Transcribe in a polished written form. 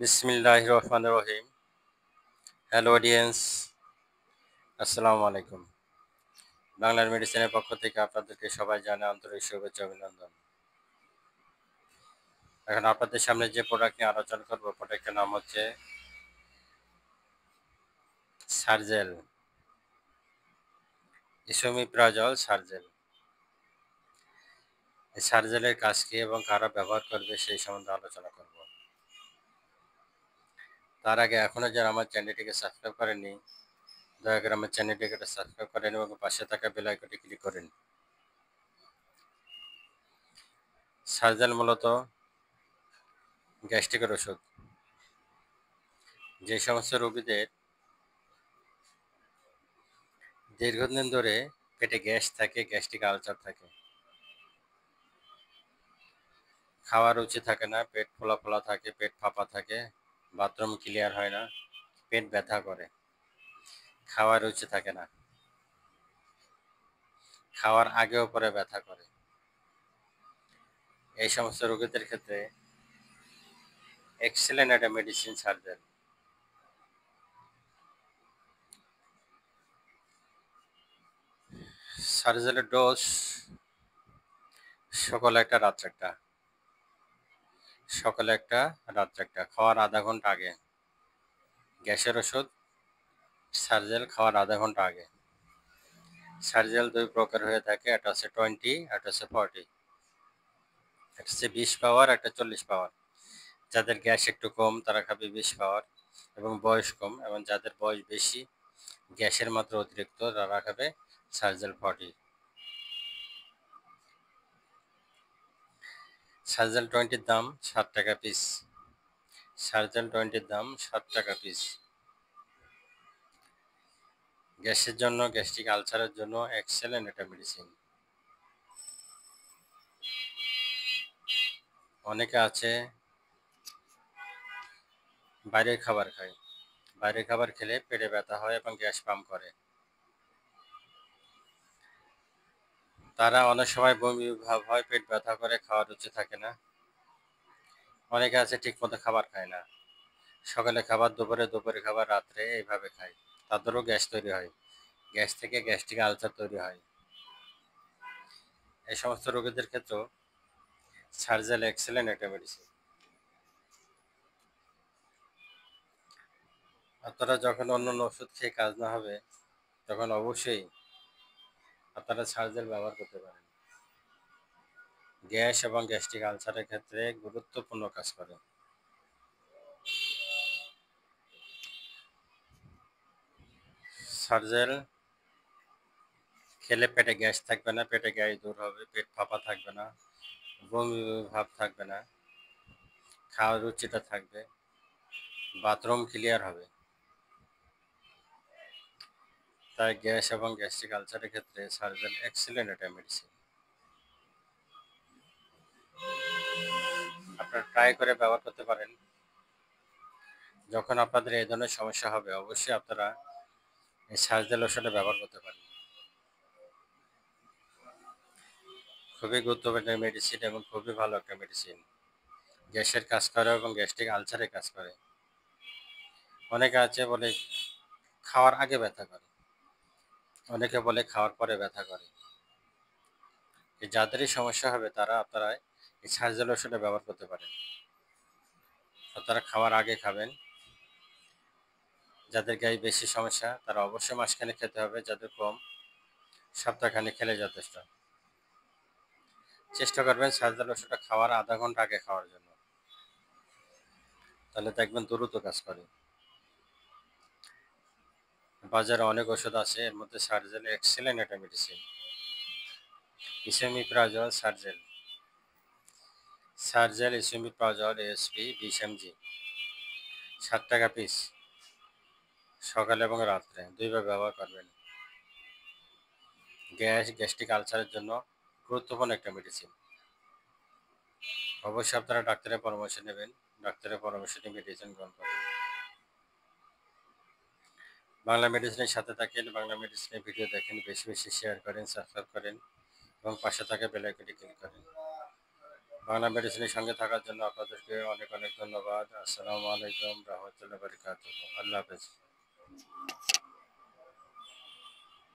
বিসমিল্লাহির রহমানির রহিম। Hello audience, আসসালামু আলাইকুম। বাংলার মেডিসিনের পক্ষ থেকে আপনাদেরকে সবাই জানাই আন্তরিক শুভেচ্ছা অভিনন্দন। এখন আপনাদের সামনে যে প্রোডাক্ট নিয়ে আলোচনা করব, প্রোডাক্টের নাম হচ্ছে সার্জেল, ইসোমিপ্রাজল সার্জেল। এই সার্জেলের কাজ কি এবং কারা ব্যবহার করবে সেই সম্বন্ধে আলোচনা করব। তার আগে এখনও যারা আমার চ্যানেলটিকে সাবস্ক্রাইব করেননি, দয়া করে আমার চ্যানেলটিকে সাবস্ক্রাইব করেন এবং পাশে থাকা বেল আইকনটি ক্লিক করেন। সার্জেল মূলত গ্যাস্ট্রিকের ওষুধ। যে সমস্ত রোগীদের দীর্ঘদিন ধরে পেটে গ্যাস থাকে, গ্যাস্ট্রিক আলসার থাকে, খাওয়ার রুচি থাকে না, পেট ফোলা ফোলা থাকে, পেট ফাঁপা থাকে, বাথরুম ক্লিয়ার হয় না, পেট ব্যথা করে, খাওয়ার রুচি থাকে না, খাওয়ার আগেও পরে ব্যথা করে, এই সমস্ত রোগীদের ক্ষেত্রে এক্সেলেন্ট একটা মেডিসিন সার্জেল। সার্জেলের ডোজ সকালে একটা, রাত্রে একটা, সকালে একটা, রাত্রে একটা, খাওয়ার আধা ঘন্টা আগে। গ্যাসের ওষুধ সার্জেল খাওয়ার আধা ঘন্টা আগে। সার্জেল দুই প্রকার হয়ে থাকে, একটা হচ্ছে 20, একটা হচ্ছে 40। একটা হচ্ছে 20 পাওয়ার, একটা 40 পাওয়ার। যাদের গ্যাস একটু কম তারা খাবে 20 পাওয়ার এবং বয়স কম, এবং যাদের বয়স বেশি, গ্যাসের মাত্রা অতিরিক্ত, তারা খাবে সার্জেল 40। সার্জেল 20-র দাম 7 টাকা পিস। সার্জেল 20-র দাম 7 টাকা পিস। গ্যাসের জন্য, গ্যাস্ট্রিক আলসারের জন্য এক্সেলেন্ট একটা মেডিসিন। অনেকে আছে বাইরের খাবার খায়, বাইরের খাবার খেলে পেটে ব্যথা হয় এবং গ্যাস পাম্প করে। তারা অনেক সময় বমি ভাব হয়, পেট ব্যথা করে, খাওয়ার রুচি থাকে না। অনেকে আছে ঠিকমতো খাবার খায় না, সকালে খাবার, দুপুরে, দুপুরে খাবার, রাত্রে, এইভাবে খায়। তাদেরও গ্যাস তৈরি হয়, গ্যাস থেকে গ্যাস্ট্রিক আলসার তৈরি হয়। এই সমস্ত রোগীদের ক্ষেত্রেও সার্জেল এক্সেলেন্ট একটা মেডিসিন। আপনারা যখন অন্য ওষুধ খেয়ে কাজ না হবে, তখন অবশ্যই আপনারা সার্জেল ব্যবহার করতে পারেন। গ্যাস এবং গ্যাস্ট্রিক আলসারের ক্ষেত্রে গুরুত্বপূর্ণ কাজ করে। সার্জেল খেলে পেটে গ্যাস থাকবে না, পেটে গ্যাস দূর হবে, পেট ফাঁপা থাকবে না, বমি ভাব থাকবে না, খাওয়ার রুচিটা থাকবে, বাথরুম ক্লিয়ার হবে। তাই গ্যাস এবং গ্যাস্ট্রিক আলসারের ক্ষেত্রে সার্জেল এক্সেলেন্ট একটা মেডিসিন। আপনারা ট্রাই করে ব্যবহার করতে পারেন। যখন আপনাদের এই ধরনের সমস্যা হবে, অবশ্যই আপনারা এই সার্জেল ওষুধটা ব্যবহার করতে পারেন। খুবই গুরুত্বপূর্ণ মেডিসিন এবং খুবই ভালো একটা মেডিসিন। গ্যাসের কাজ করে এবং গ্যাস্ট্রিক আলসারের কাজ করে। অনেকে আছে বলে খাওয়ার আগে ব্যথা করে, অনেকে বলে খাওয়ার পরে ব্যথা করে। যাদেরই সমস্যা হবে তারা, আপনারা এই সার্জেল ওষুধটা ব্যবহার করতে পারেন। আপনারা খাওয়ার আগে খাবেন। যাদের গায়ে বেশি সমস্যা তারা অবশ্যই মাসখানেক খেতে হবে, যাদের কম সপ্তাহখানেক খেলে যথেষ্ট। চেষ্টা করবেন সার্জেল ওষুধটা খাওয়ার আধা ঘন্টা আগে খাওয়ার জন্য, তাহলে দেখবেন দ্রুত কাজ করে। বাজারে অনেক ওষুধ আছে, এর মধ্যে সার্জেল এক্সেলেন্ট একটা medicine. Esomeprazole Sergel. Sergel esomeprazole ASP 20 mg, 7 টাকা পিস। সকালে এবং রাত্রে দুইবার ব্যবহার করবেন। গ্যাস, গ্যাস্ট্রিক আলসারের জন্য গুরুত্বপূর্ণ একটা মেডিসিন। অবশ্যই আপনারা ডাক্তারের পরামর্শ নেবেন, ডাক্তারের পরামর্শ নিয়ে মেডিসিন গ্রহণ করবেন। বাংলা মেডিসিনের সাথে থাকেন, বাংলা মেডিসিনের ভিডিও দেখেন, বেশি বেশি শেয়ার করেন, সাবস্ক্রাইব করেন এবং পাশে থাকা বেল আইকনটি ক্লিক করেন। বাংলা মেডিসিনের সঙ্গে থাকার জন্য আপনাদেরকে অনেক অনেক ধন্যবাদ। আসসালামু আলাইকুম রহমতুল্লাহ বারকাতুহু। আল্লাহ হাফেজ।